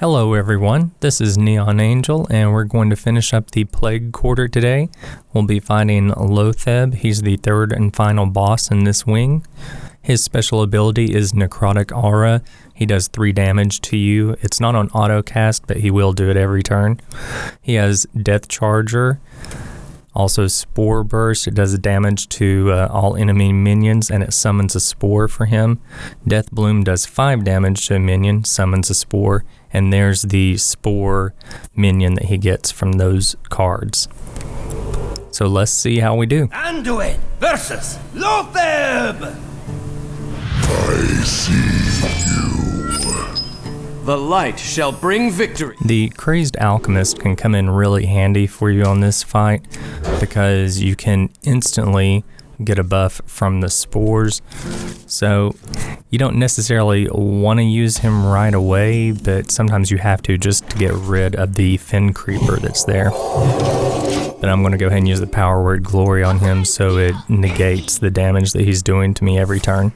Hello everyone, this is Neonangel, and we're going to finish up the Plague Quarter today. We'll be fighting Loatheb. He's the third and final boss in this wing. His special ability is Necrotic Aura. He does 3 damage to you. It's not on auto cast, but he will do it every turn. He has Death Charger, also Spore Burst. It does damage to all enemy minions, and it summons a spore for him. Death Bloom does 5 damage to a minion, summons a spore, and there's the spore minion that he gets from those cards. So let's see how we do. Anduin versus Loatheb! I see you. The light shall bring victory. The Crazed Alchemist can come in really handy for you on this fight because you can instantly get a buff from the spores. So you don't necessarily want to use him right away, but sometimes you have to just to get rid of the Fen Creeper that's there. But I'm going to go ahead and use the Power Word Glory on him so it negates the damage that he's doing to me every turn.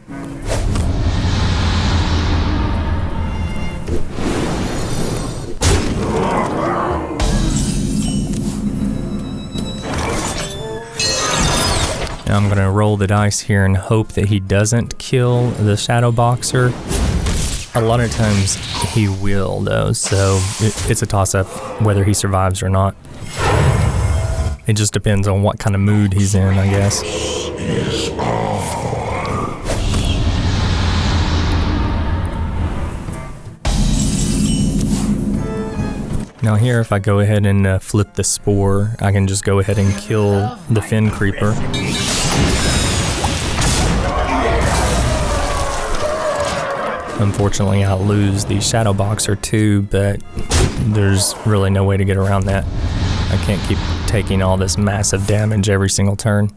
Now I'm going to roll the dice here and hope that he doesn't kill the Shadow Boxer. A lot of times he will though, so it's a toss-up whether he survives or not. It just depends on what kind of mood he's in, I guess. Now here, if I go ahead and flip the spore, I can just go ahead and kill the Fen Creeper. Unfortunately, I lose the Shadow Boxer too, but there's really no way to get around that. I can't keep taking all this massive damage every single turn.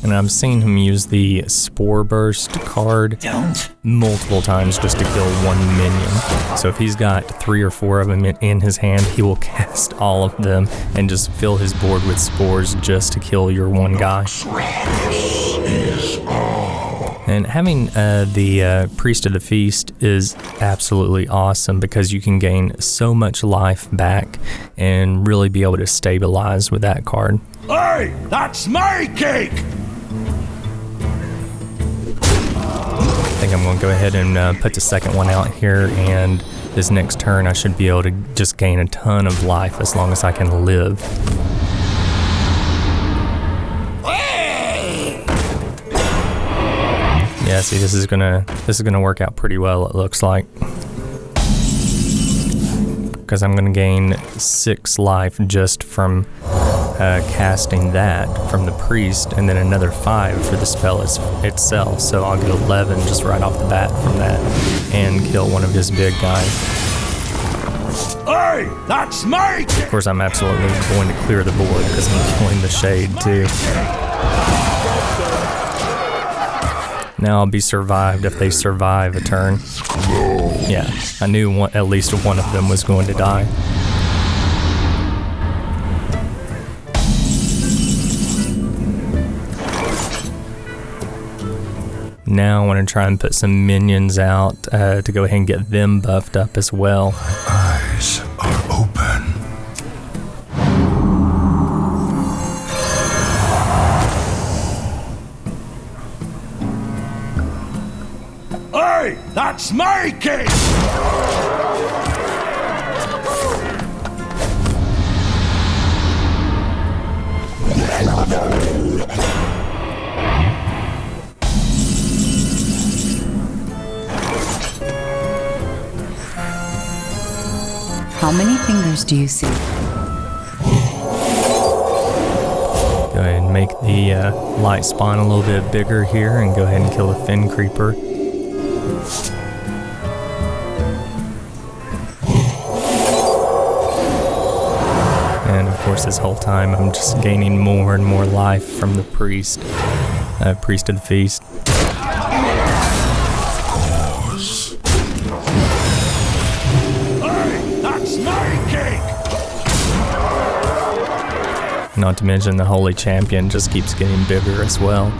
And I've seen him use the Spore Burst card multiple times just to kill one minion. So if he's got 3 or 4 of them in his hand, he will cast all of them and just fill his board with spores just to kill your one guy. And having the Priest of the Feast is absolutely awesome because you can gain so much life back and really be able to stabilize with that card. Hey, that's my cake! I think I'm going to go ahead and put the second one out here, and this next turn I should be able to just gain a ton of life as long as I can live. Yeah, see, this is gonna work out pretty well, it looks like, because I'm gonna gain 6 life just from casting that from the priest, and then another 5 for the spell itself. So I'll get 11 just right off the bat from that, and kill one of his big guys. Hey, that's my cake! Of course, I'm absolutely going to clear the board because I'm killing the shade too. Now I'll be survived if they survive a turn. Yeah, I knew at least one of them was going to die. Now I want to try and put some minions out to go ahead and get them buffed up as well. Eyes are open. Hey, that's my cake! How many fingers do you see? Go ahead and make the light spawn a little bit bigger here and go ahead and kill the Fen Creeper. And of course this whole time I'm just gaining more and more life from the priest of the Feast. Not to mention the Holy Champion just keeps getting bigger as well.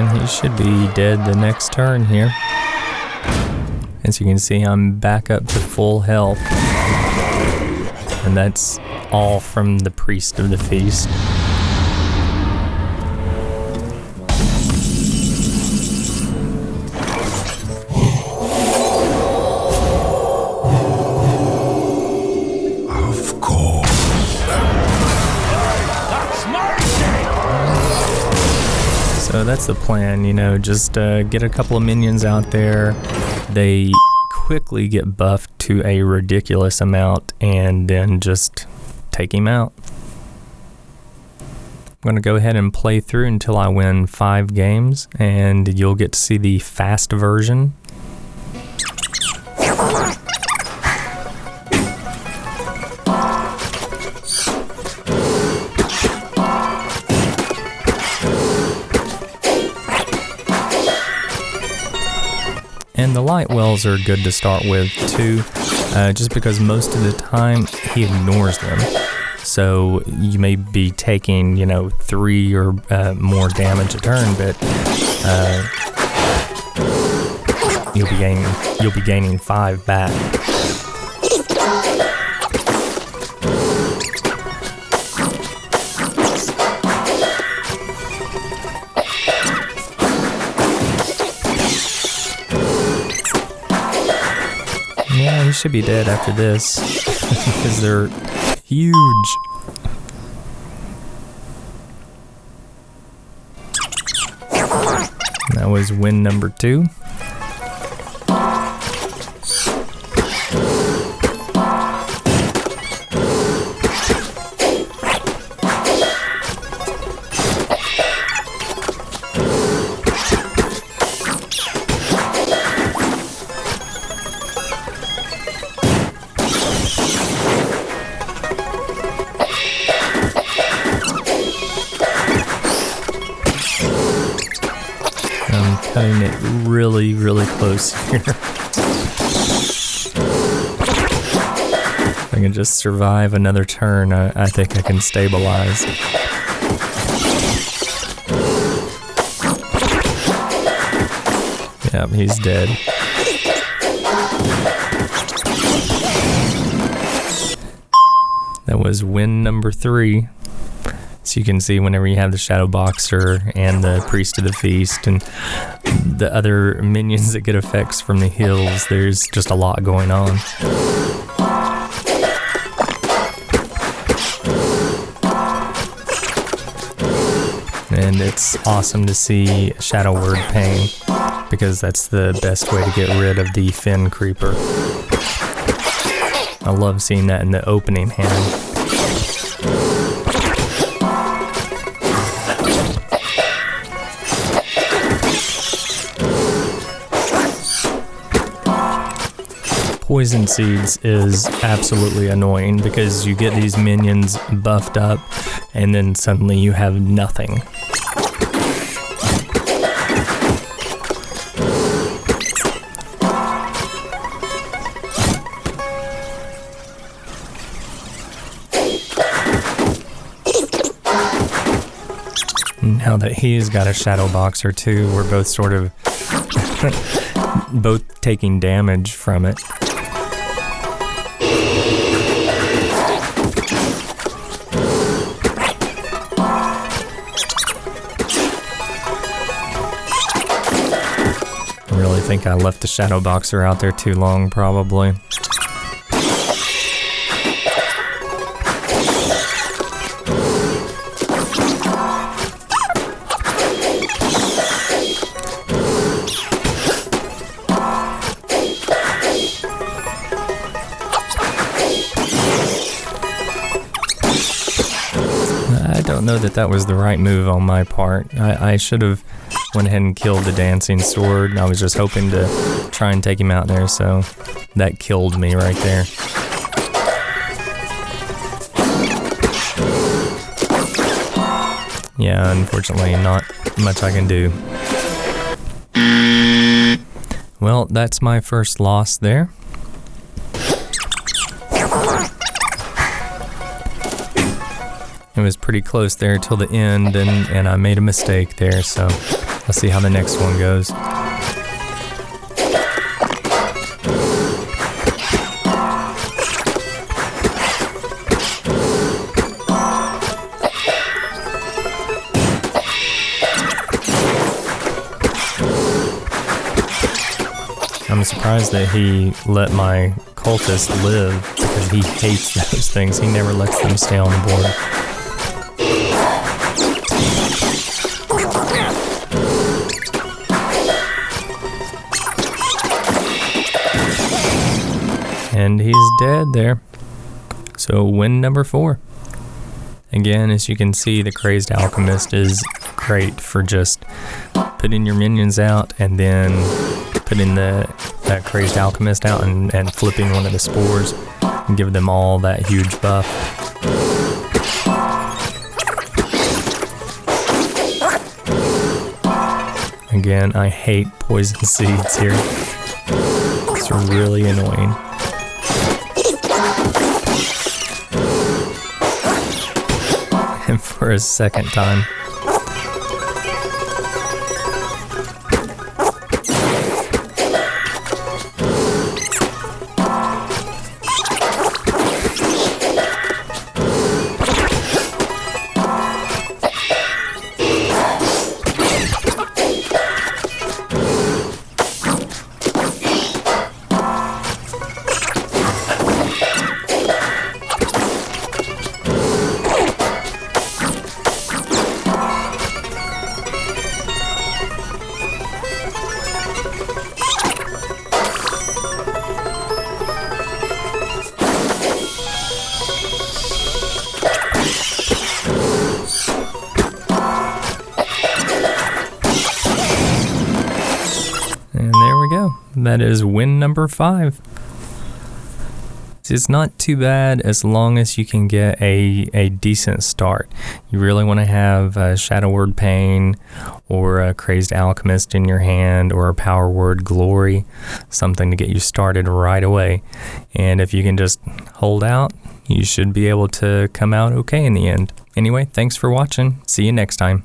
and he should be dead the next turn here. As you can see, I'm back up to full health. And that's all from the Priest of the Feast. Of course. So that's the plan, you know, just get a couple of minions out there. They quickly get buffed to a ridiculous amount and then just take him out. I'm going to go ahead and play through until I win 5 games, and you'll get to see the fast version. And the light wells are good to start with too, just because most of the time he ignores them. So you may be taking, you know, 3 or more damage a turn, but you'll be gaining 5 back. Yeah, he should be dead after this, because they're huge. That was win number 2. I'm cutting it really, really close here. If I can just survive another turn, I think I can stabilize. Yep, he's dead. That was win number 3. So you can see whenever you have the Shadow Boxer and the Priest of the Feast and the other minions that get effects from the hills, there's just a lot going on. And it's awesome to see Shadow Word Pain, because that's the best way to get rid of the Fen Creeper. I love seeing that in the opening hand. Poison Seeds is absolutely annoying because you get these minions buffed up and then suddenly you have nothing. Now that he's got a Shadow Boxer too, we're both sort of both taking damage from it. I really think I left the Shadow Boxer out there too long, probably. I don't know that was the right move on my part. I should have went ahead and killed the Dancing Sword. I was just hoping to try and take him out there, so that killed me right there. Yeah, unfortunately, not much I can do. Well, that's my first loss there. It was pretty close there till the end, and I made a mistake there, so Let's see how the next one goes. I'm surprised that he let my cultist live because he hates those things. He never lets them stay on the board. And he's dead there. So win number 4. Again, as you can see, the Crazed Alchemist is great for just putting your minions out and then putting that Crazed Alchemist out and flipping one of the spores and give them all that huge buff. Again, I hate poison seeds here. It's really annoying. And for a second time. And there we go. That is win number 5. It's not too bad as long as you can get a decent start. You really want to have a Shadow Word Pain or a Crazed Alchemist in your hand or a Power Word Glory, something to get you started right away. And if you can just hold out, you should be able to come out okay in the end. Anyway, thanks for watching. See you next time.